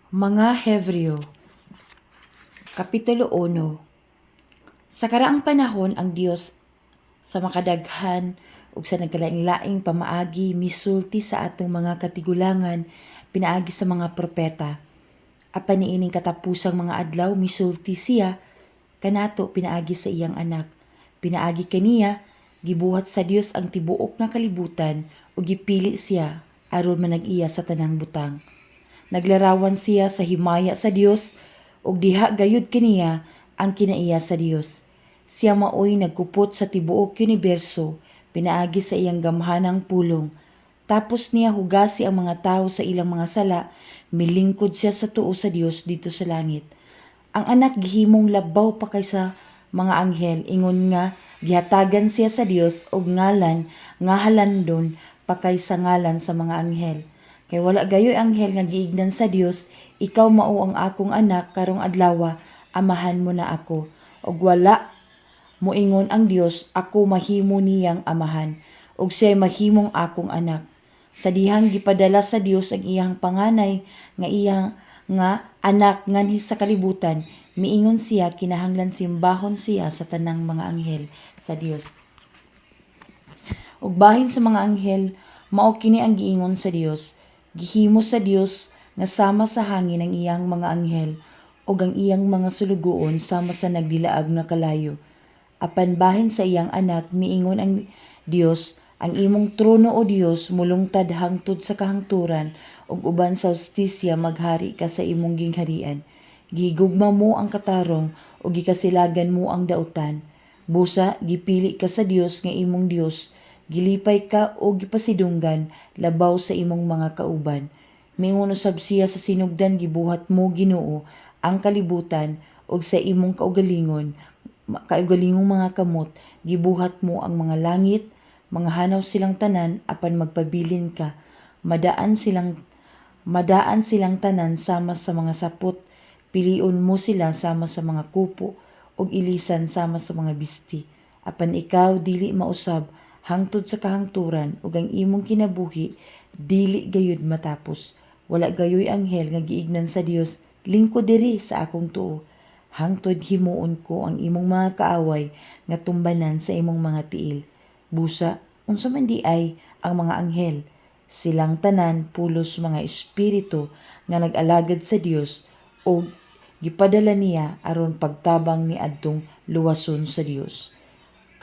Mga Hebreo, Kapitulo 1. Sa karaang panahon ang Dios sa makadaghan ug sa nagkalaing-laing pamaagi misulti sa atong mga katigulangan pinaagi sa mga propeta. Apan niining katapusang mga adlaw misulti siya kanato pinaagi sa iyang anak. Pinaagi kaniya gibuhat sa Dios ang tibuok nga kalibutan ug gipili siya aron manag-iya sa tanang butang. Naglarawan siya sa himaya sa Dios ug diha gayud kaniya ang kinaiya sa Dios. Siya maoy nagkupot sa tibuok universo pinaagi sa iyang gamhanang pulong. Tapos niya hugasi ang mga tawo sa ilang mga sala, milingkod siya sa tuo sa Dios dito sa langit. Ang anak gihimong labaw pa kaysa mga anghel, ingon nga gihatagan siya sa Dios og ngalan nga halandon pa kaysa ngalan sa mga anghel. Kay wala gayoy anghel nga giignan sa Dios, ikaw mao ang akong anak karong adlaw, amahan mo na ako. Og wala moingon ang Dios, ako mahimo niyang amahan, ug siya'y mahimong akong anak. Sa dihang gipadala sa Dios ang iyang panganay nga anak nganhi sa kalibutan, miingon siya kinahanglan simbahon siya sa tanang mga anghel sa Dios. Ug bahin sa mga anghel, mao kini ang giingon sa Dios. Gihimo sa Dios nga sama sa hangin ang iyang mga anghel ug ang iyang mga sulugoon sama sa nagdilaag nga kalayo. Apan bahin sa iyang anak miingon ang Dios, ang imong trono o Dios mulungtad hangtod sa kahangturan ug uban sa hustisya maghari ka sa imong gingharian. Gigugma mo ang katarong ug gikasilagan mo ang dautan. Busa gipili ka sa Dios nga imong Dios, gilipay ka o gipasidunggan labaw sa imong mga kauban. Mingon usab siya sa sinugdan gibuhat mo Ginoo ang kalibutan ug sa imong kaugalingong mga kamot gibuhat mo ang mga langit, mga hanaw silang tanan apan magpabilin ka. Madaan silang tanan sama sa mga sapot, pilion mo sila sama sa mga kupo ug ilisan sama sa mga bisti. Apan ikaw dili mausab hangtod sa kahangturan ug ang imong kinabuhi dili gayud matapos. Wala gayoy anghel nga giignan sa Dios, lingkod diri sa akong tuo. Hangtod himuon ko ang imong mga kaaway nga tumbanan sa imong mga tiil. Busa, unsa man di ay ang mga anghel, silang tanan pulos mga espiritu nga nag-alagad sa Dios o gipadala niya aron pagtabang ni adtong luwason sa Dios.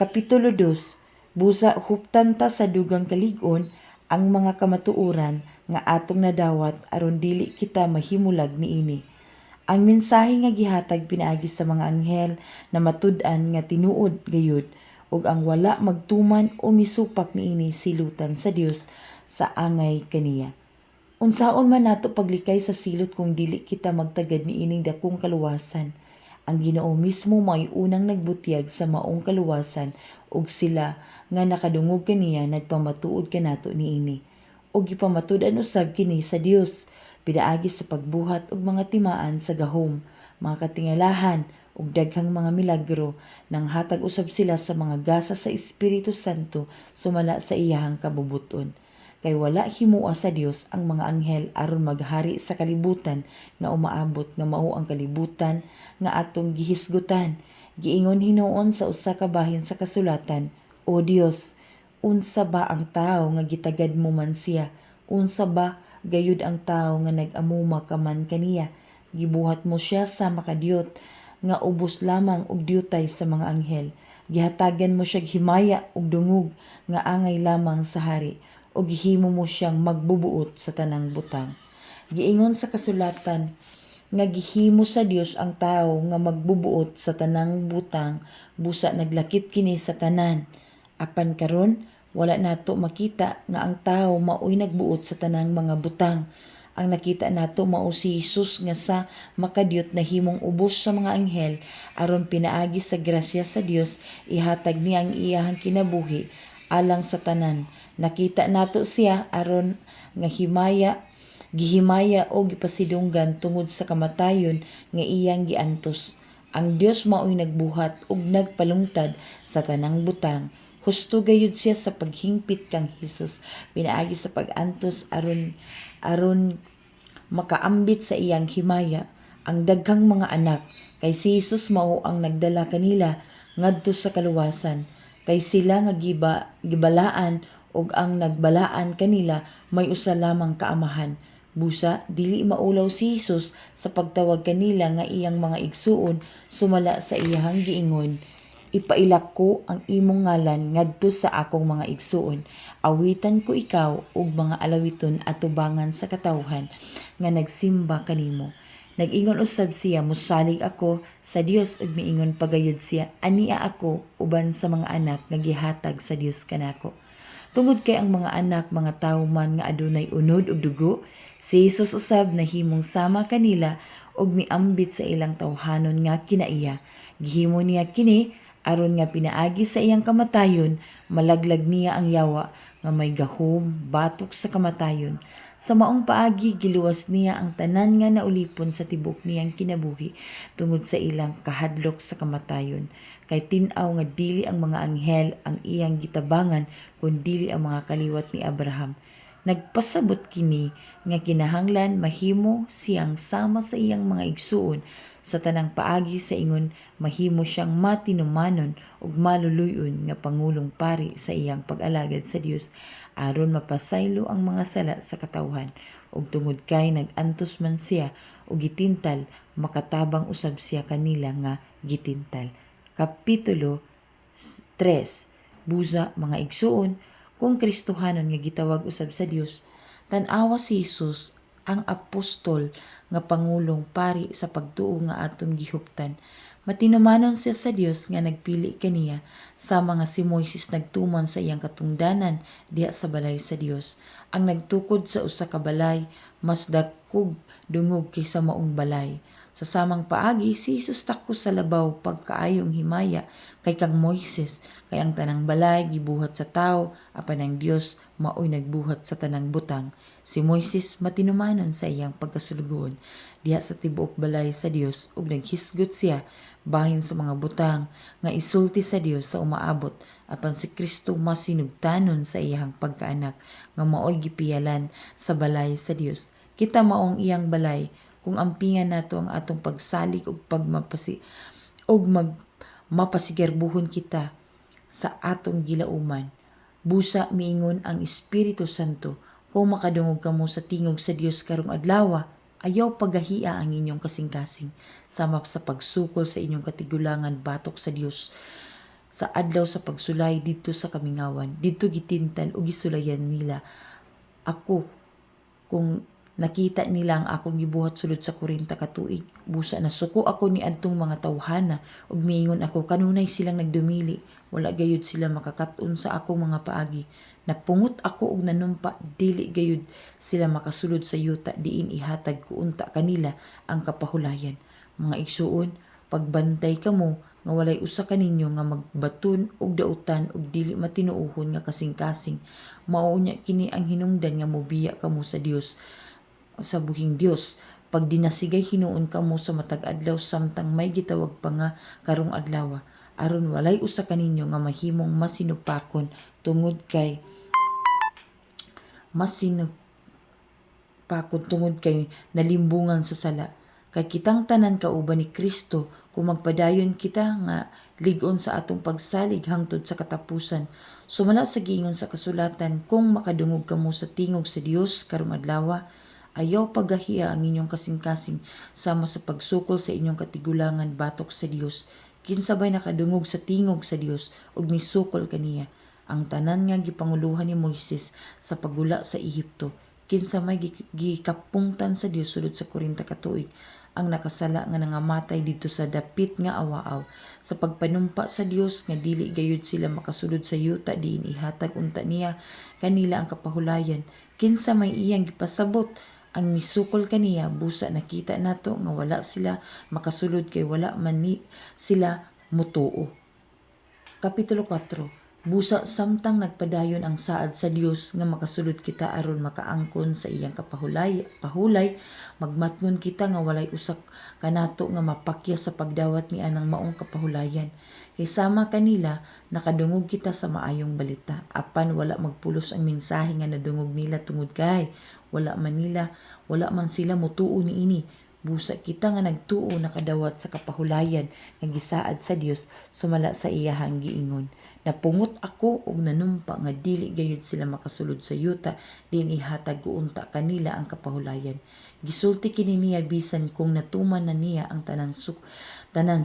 Kapitulo 2. Busa huptan ta sa dugang kalig-on ang mga kamatuoran nga atong nadawat aron dili kita mahimulag niini. Ang mensahe nga gihatag pinaagi sa mga anghel na matud-an nga tinuod gayud ug ang wala magtuman o misupak niini silutan sa Dios sa angay kaniya. Unsaon man nato paglikay sa silot kung dili kita magtagad niining dakong kaluwasan. Ang Ginoo mismo may unang nagbutyag sa maong kaluwasan ug sila nga nakadungog kaniya nagpamatuod kanato niini. Ug gipamatud-an usab kini sa Dios pinaagi sa pagbuhat og mga timaan sa gahom, mga katingalahan ug daghang mga milagro nang hatag usab sila sa mga gasa sa Espiritu Santo sumala sa iyahang kabubuton. Kay wala himua sa Dios ang mga anghel aron maghari sa kalibutan nga umaabot nga mao ang kalibutan nga atong gihisgutan. Giingon hinuon sa usa ka bahin sa kasulatan, O Dios, unsa ba ang tawo nga gitagad mo man siya? Unsa ba gayud ang tawo nga nag-amuma ka man kaniya? Gibuhat mo siya sa makadiyot nga ubos lamang og diyutay sa mga anghel. Gihatagan mo siya himaya ug dungog nga angay lamang sa hari o gihimo mo siyang magbubuot sa tanang butang. Giingon sa kasulatan nga gihimo sa Dios ang tawo nga magbubuot sa tanang butang, busa naglakip kini sa tanan. Apan karon wala nato makita nga ang tawo maoy nagbuot sa tanang mga butang. Ang nakita nato mao si Jesus nga sa makadiyot na himong ubos sa mga anghel aron pinaagi sa grasya sa Dios ihatag niya ang iyahang kinabuhi alang sa tanan. Nakita nato siya aron nga gihimaya o gipasidunggan tungod sa kamatayon nga iyang giantos. Ang Dios maoy nagbuhat ug nagpalungtad sa tanang butang. Husto gayud siya sa paghingpit kang Hesus pinaagi sa pag-antos aron makaambit sa iyang himaya ang daghang mga anak, kay si Jesus mao ang nagdala kanila ngadto sa kaluwasan, kay sila nga gibalaan ug ang nagbalaan kanila may usa lamang kaamahan. Busa dili maulaw si Jesus sa pagtawag kanila nga iyang mga igsuon, sumala sa iyang giingon, ipailak ko ang imong ngalan ngadto sa akong mga igsuon. Awitan ko ikaw ug mga alawiton atubangan sa katawhan nga nagsimba kanimo. Nag-ingon usab siya, musalig ako sa Dios ug miingon pagayod siya, ania ako uban sa mga anak nga gihatag sa Dios kanako. Tungod kay ang mga anak mga tawo man nga adunay unod ug dugo, si Jesus usab nahimong sama kanila ug miambit sa ilang tawhanon nga kinaiya. Gihimo niya kini aron nga pinaagi sa iyang kamatayon, malaglag niya ang yawa nga may gahom batok sa kamatayon. Sa maong paagi giluwas niya ang tanan nga naulipon sa tibok niyang kinabuhi tungod sa ilang kahadlok sa kamatayon. Kay tin-aw nga dili ang mga anghel ang iyang gitabangan kundi ang mga kaliwat ni Abraham. Nagpasabot kini nga kinahanglan mahimo siyang sama sa iyang mga igsuon sa tanang paagi sa ingon mahimo siyang matinumanon ug maluluyon nga pangulong pari sa iyang pag-alagad sa Dios aron mapasaylo ang mga sala sa katawhan, ug tungod kay nag-antos man siya og gitintal makatabang usab siya kanila nga gitintal. Kapitulo 3. Busa mga igsuon, kung Kristohanon nga gitawag usab sa Dios, tan-awa si Jesus ang apostol nga pangulong pari sa pagtuo nga atong gihuptan. Matinumanon siya sa Dios nga nagpili kaniya sama nga si Moises nagtuman sa iyang katungdanan diha sa balay sa Dios. Ang nagtukod sa usa ka balay mas dakog dungog kaysa maong balay. Sa samang paagi, si Jesus tako sa labaw pagkaayong himaya kay kang Moises, kay ang tanang balay gibuhat sa tao, apan ang Dios maoy nagbuhat sa tanang butang. Si Moises matinumanon sa iyang pagkasulugoon diha sa tibuok balay sa Dios ug naghisgot siya bahin sa mga butang nga isulti sa Dios sa umaabot, apan si Kristo masinugtanon sa iyang pagkaanak nga maoy gipiyalan sa balay sa Dios. Kita maong iyang balay kung ampingan nato ang atong pagsalig ug mapasigarbuhon kita sa atong gilauman. Busa miingon ang Espiritu Santo, kung makadungog kamo sa tingog sa Dios karong adlaw, ayaw paghahia ang inyong kasing-kasing sama sa pagsukol sa inyong katigulangan batok sa Dios. Sa adlaw sa pagsulay didto sa kamingawan, didto gitintal ug gisulayan nila ako kung nakita nila ang akong gibuhat sulod sa 40 ka tuig. Busa nasuko ako ni adtong mga tawhana ug miingon ako kanunay silang nagdumili, wala gayud sila makakaton sa akong mga paagi. Napungot ako og nanumpa, dili gayud sila makasulod sa yuta diin ihatag ko unta kanila ang kapahulayan. Mga igsuon, pagbantay kamo nga walay usa kaninyo nga magbaton og dautan og dili matinuohon nga kasing-kasing. Mao nya kini ang hinungdan nga mobiya kamo sa Dios, sa buhing Dios. Pag dinasigay hinuon kamo sa matag adlaw samtang may gitawag pa nga karong adlaw, aron walay usa kaninyo nga mahimong masinupakon tungod kay nalimbungan sa sala. Kay kitang tanan kauban ni Kristo kung magpadayon kita nga lig-on sa atong pagsalig hangtod sa katapusan. Sumala sa giingon sa kasulatan, kung makadungog kamo sa tingog sa Dios karong adlaw, ayaw paghahiya ang inyong kasing-kasing sama sa pagsukol sa inyong katigulangan batok sa Dios. Kinsabay nakadungog sa tingog sa Dios ug misukol kaniya ang tanan nga gipanguluhan ni Moises sa paggula sa Ehipto. Kinsa may gikapungtan sa Dios sulod sa 40 ka tuig ang nakasala nga nangamatay didto sa dapit nga awaaw sa pagpanumpa sa Dios nga dili gayud sila makasulod sa yuta diin ihatag unta niya kanila ang kapahulayan. Kinsa may iyang gipasabot ang misukol kaniya, busa nakita nato nga wala sila makasulod kay wala man ni sila mutuo. Kapitulo 4. Busa samtang nagpadayon ang saad sa Dios nga makasulod kita aron makaangkon sa iyang pahulay, magmatngon kita nga walay usak kanato nga mapakya sa pagdawat ni anang maong kapahulayan. Kay sama kanila nakadungog kita sa maayong balita, apan wala magpulos ang mensahe nga nadungog nila tungod kay wala man sila motuo niini. Busa kita nga nagtuo nakadawat sa kapahulayan nga gisaad sa Dios sumala sa iyahang giingon. Napungot ako og nanumpa nga dili gayud sila makasulod sa yuta din ihatag unta kanila ang kapahulayan. Gisulti kini niya bisan kung natuman na niya ang tanan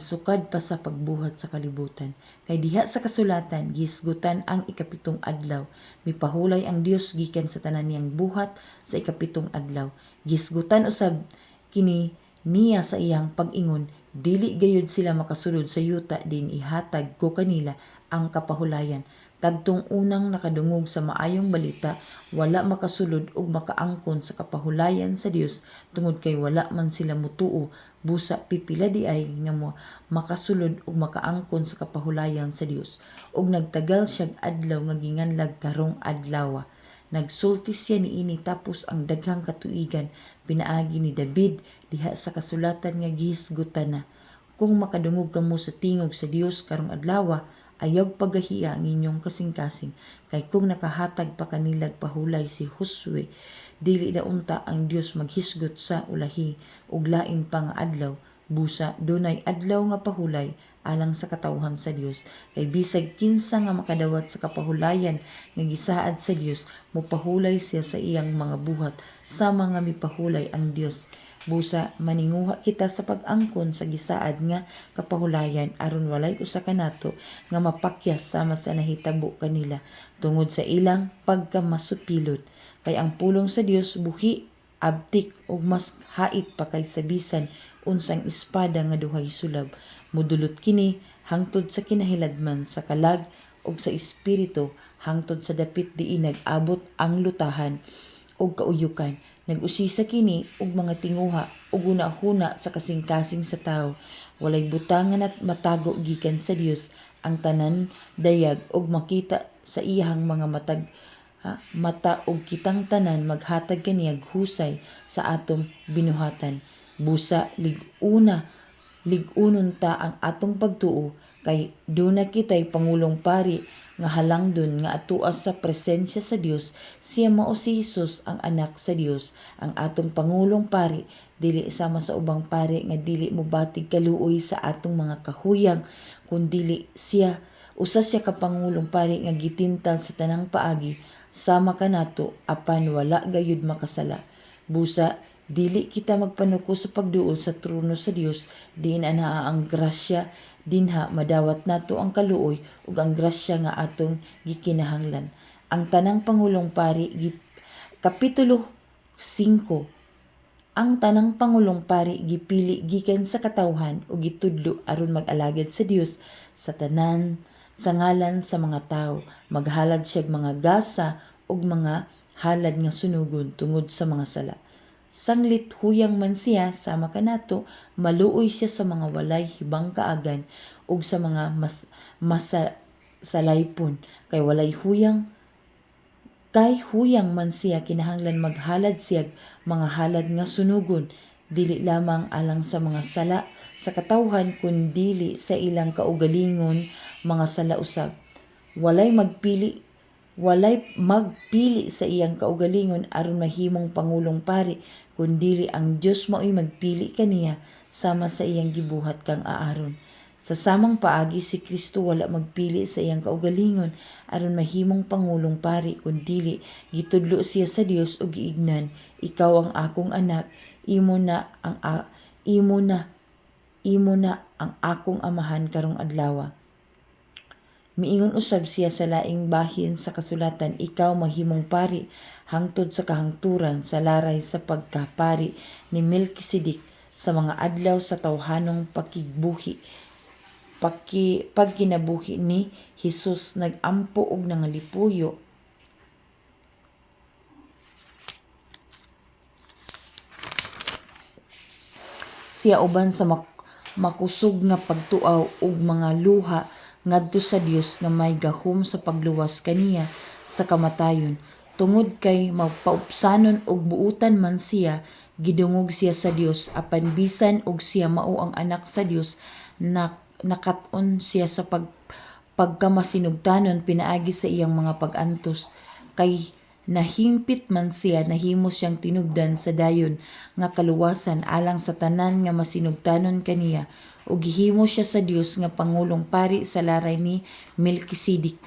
sukad pa sa pagbuhat sa kalibutan. Kay diha sa kasulatan gisgutan ang ikapitong adlaw. Mipahulay ang Dios gikan sa tanan niyang buhat sa ikapitong adlaw. Gisgutan usab kini niya sa iyang pag-ingon, dili gayud sila makasulod sa yuta din ihatag ko kanila ang kapahulayan. Kadtong unang nakadungog sa maayong balita, wala makasulod ug makaangkon sa kapahulayan sa Dios tungod kay wala man sila mutuo. Busa pipila di ay nga mo makasulod ug makaangkon sa kapahulayan sa Dios. Ug nagtagal siyag adlaw nga ginganlag karong adlaw. Nagsulti siya niini tapos ang daghang katuigan pinaagi ni David diha sa kasulatan nga gihisgutan na. Kung makadungog kamo sa tingog sa Dios karong adlaw, ayaw pagahiya ang inyong kasing-kasing. Kay kung nakahatag pa kanilag pahulay si Josue, dili na unta ang Dios maghisgot sa ulahi ug lain pa nga adlaw. Busa dunay adlaw nga pahulay alang sa katawhan sa Dios. Kay bisag kinsa nga makadawat sa kapahulayan nga gisaad sa Dios, mopahulay siya sa iyang mga buhat sama nga mipahulay ang Dios. Busa maninguha kita sa pag-angkon sa gisaad nga kapahulayan aron walay usa kanato nga mapakyas sama sa nahitabo kanila tungod sa ilang pagkamasupilod. Kay ang pulong sa Dios buhi, abtik ug mas hait pa kaysa bisan unsang espada nga duhay sulab. Mudulot kini hangtod sa kinahiladman sa kalag ug sa espiritu, hangtod sa dapit diin nag-abot ang lutahan ug kauyukan. Nag-usisa kini og mga tinguha ug hunahuna sa kasing-kasing sa tawo. Walay butangan at matago gikan sa Dios ang tanan dayag ug makita sa iyang mga mata ug kitang tanan maghatag kaniyag husay sa atong binuhatan. Busa ligunon ta ang atong pagtuo kay duna kitay Pangulong Pari nga halangdon nga atuas sa presensya sa Dios. Siya mao si Hesus ang anak sa Dios, ang atong Pangulong Pari, dili sama sa ubang pari nga dili mobatig kaluoy sa atong mga kahuyang, kundi usa siya ka Pangulong Pari nga gitintal sa tanang paagi sama kanato apan wala gayud makasala. Busa dili kita magpanuko sa pagduol sa trono sa Dios, diin anaa ang grasya, dinha madawat nato ang kaluoy ug ang grasya nga atong gikinahanglan. Ang tanang Pangulong Pari, Kapitulo 5. Ang tanang Pangulong Pari gipili gikan sa katawhan ug gitudlo aron mag-alagad sa Dios sa tanan sa ngalan sa mga tawo. Maghalad siya mga gasa ug mga halad nga sunugon tungod sa mga sala. Sanglit huyang man siya sama kanato, maluoy siya sa mga walay hibang kaagan ug sa mga masalaypon. Kay huyang man siya kinahanglan maghalad siya mga halad nga sunugon, dili lamang alang sa mga sala sa katawhan kundi sa ilang kaugalingon mga sala usab. Walay magpili sa iyang kaugalingon aron mahimong Pangulong Pari, kundi ang Dios mao'y magpili kaniya sama sa iyang gibuhat kang Aaron. Sa samang paagi si Kristo wala magpili sa iyang kaugalingon aron mahimong Pangulong Pari, kundi gitudlo siya sa Dios ug giignan, ikaw ang akong anak, imo na ang akong amahan karong adlaw. Miingon usab siya sa laing bahin sa kasulatan, ikaw mahimong pari hangtod sa kahangturan sa laray sa pagkapari ni Melkisedek sa mga adlaw sa tawhanong pagkinabuhi ni Hesus. Nagampo og nangalipuyo siya uban sa makusog nga pagtuaw ug mga luha ngadto sa Dios nga may gahom sa pagluwas kaniya sa kamatayon. Tungod kay magpaupsanon og buutan man siya, gidungog siya sa Dios, apan bisan og siya mao ang anak sa Dios, nakat-on siya sa pagkamasinugtanon pinaagi sa iyang mga pag-antos. Kay Nahimpit man siya, nahimo siyang tinubdan sa dayon nga kaluwasan alang sa tanan nga masinugtanon kaniya, ug gihimo siya sa Dios nga pangulong pari sa laray ni Melkisedek.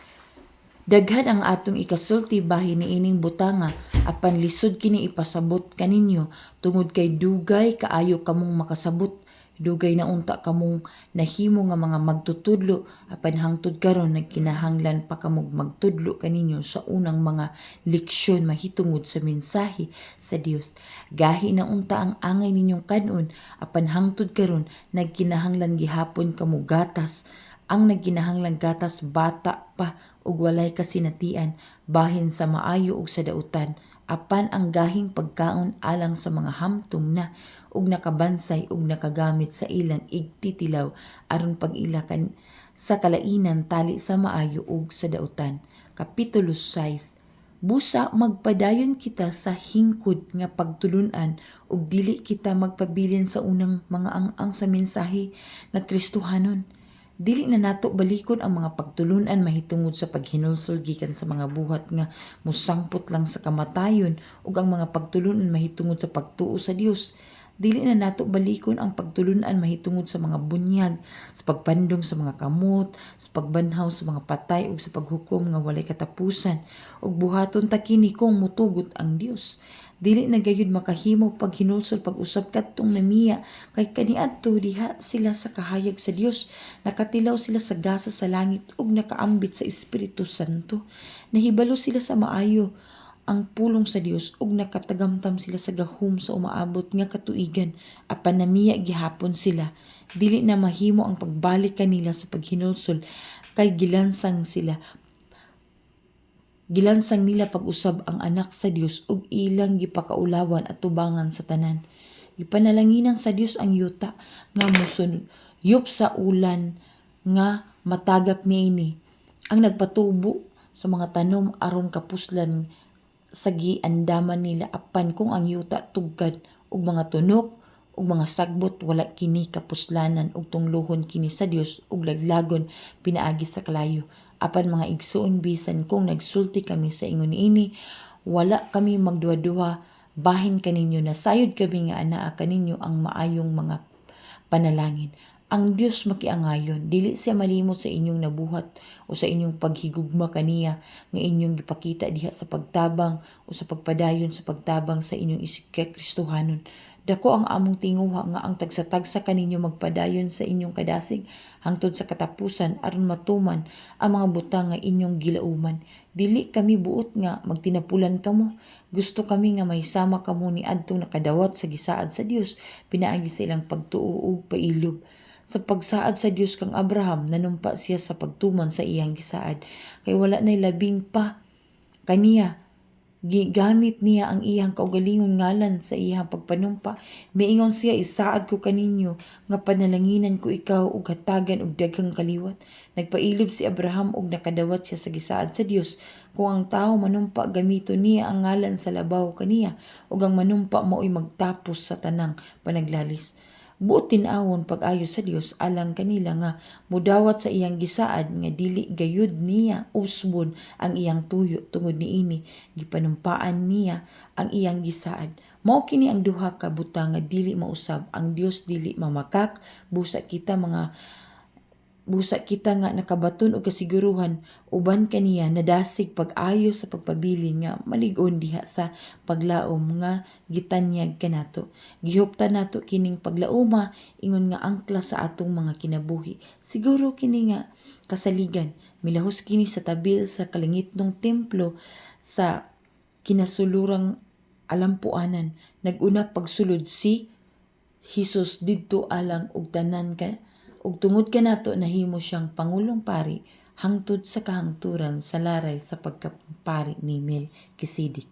Daghan ang atong ikasulti bahin niining butanga, apan lisod kini ipasabot kaninyo tungod kay dugay kaayo kamong makasabot. Dugay na unta kamong nahimo nga mga magtutudlo, apan hangtod karon nagkinahanglan pa kamog magtudlo kaninyo sa unang mga leksyon mahitungod sa mensahe sa Dios. Gahi na unta ang angay ninyong kanon, apan hangtod karon nagkinahanglan gihapon kamo gatas. Ang nagkinahanglang gatas bata pa ug walay kasinatian bahin sa maayo ug sa dautan, apan ang gahing pagkaon alang sa mga hamtong na ug nakabansay ug nakagamit sa ilang igtitilaw aron pag-ila sa kalainan tali sa maayo ug sa dautan. Kapitulo 6. Busa magpadayon kita sa hingkod nga pagtulunan ug dili kita magpabilin sa unang mga ang sa mensahe nga Kristohanon. Dili na nato balikon ang mga pagtulunan mahitungod sa paghinulsol gikan sa mga buhat nga musangpot lang sa kamatayon ug ang mga pagtulunan mahitungod sa pagtuo sa Dios. Dili na nato balikon ang pagtulunan mahitungod sa mga bunyag, sa pagpandong sa mga kamot, sa pagbanhaw sa mga patay ug sa paghukom nga walay katapusan, ug buhaton ta kini kung mutugot ang Dios. Dili na gayud makahimo paghinulsol pag-usab kadtong namiya kay kaniadto diha sila sa kahayag sa Dios, nakatilaw sila sa gasa sa langit ug nakaambit sa Espiritu Santo. Nahibalo sila sa maayo ang pulong sa Dios ug nakatagamtam sila sa gahom sa umaabot nga katuigan, apan namiya gihapon sila. Dili na mahimo ang pagbalik kanila sa paghinulsol kay gilansang nila pag-usab ang anak sa Dios ug ilang gipakaulawan at tubangan sa tanan. Gipanalanginan sa Dios ang yuta nga mosunyop sa ulan nga matagak niini, ang nagpatubo sa mga tanom aron kapuslan sa giandaman nila, apan kung ang yuta tugkad ug mga tunok ug mga sagbot wala kini kapuslanan ug tunglohon kini sa Dios ug laglagon pinaagi sa kalayo. Apan mga igsoon, bisan kung nagsulti kami sa ingon niini, wala kami magduha-duha bahin kaninyo na sayod kami nga anaa kaninyo ang maayong mga panalangin. Ang Dios makiangayon, dili siya malimot sa inyong nabuhat o sa inyong paghigugma kaniya nga inyong gipakita diha sa pagtabang o sa pagpadayon sa pagtabang sa inyong Kristohanon. Dako ang among tinguha nga ang tagsa-tagsa kaninyo magpadayon sa inyong kadasig hangtod sa katapusan aron matuman ang mga butang nga inyong gilauman. Dili kami buot nga magtinapulan kamo. Gusto kami nga mahisama kamo ni adtong nakadawat sa gisaad sa Dios pinaagi sa ilang pagtuo ug pailob. Sa pagsaad sa Dios kang Abraham, nanumpa siya sa pagtuman sa iyang gisaad kay wala nay labing pa kaniya. Gigamit niya ang iyang kaugalingon ngalan sa iyang pagpanumpa. Miingon siya, isaad ko kaninyo nga panalanginan ko ikaw ug hatagan og daghang kaliwat. Nagpailob si Abraham ug nakadawat siya sa gisaad sa Dios. Kung ang tao manumpa, gamito niya ang ngalan sa labaw kaniya ug ang manumpa mao'y magtapos sa tanang panaglalis. Buot tinawon pag-ayo sa Dios alang kanila nga mudawat sa iyang gisaad nga dili gayud niya usbon ang iyang tuyo tungod niini gipanumpaan niya ang iyang gisaad. Mao kini ang duha ka butang nga dili mausab. Ang Dios dili mamakak, busa kita nga nakabaton og kasiguruhan uban kaniya nadasig pag-ayo sa pagpabilin nga malig-on diha sa paglaom nga gitanyag kanato. Gihuptan nato kining paglauma ingon nga angkla sa atong mga kinabuhi. Siguro kini nga kasaligan milahos kini sa tabil sa kalangitnong templo sa kinasulurang alampuanan. Nag-una pagsulod si Hesus didto alang og tanan ug tungod kanato nahimo siyang pangulong pari hangtod sa kahangturan sa laray sa pagkapari ni Melkisedek.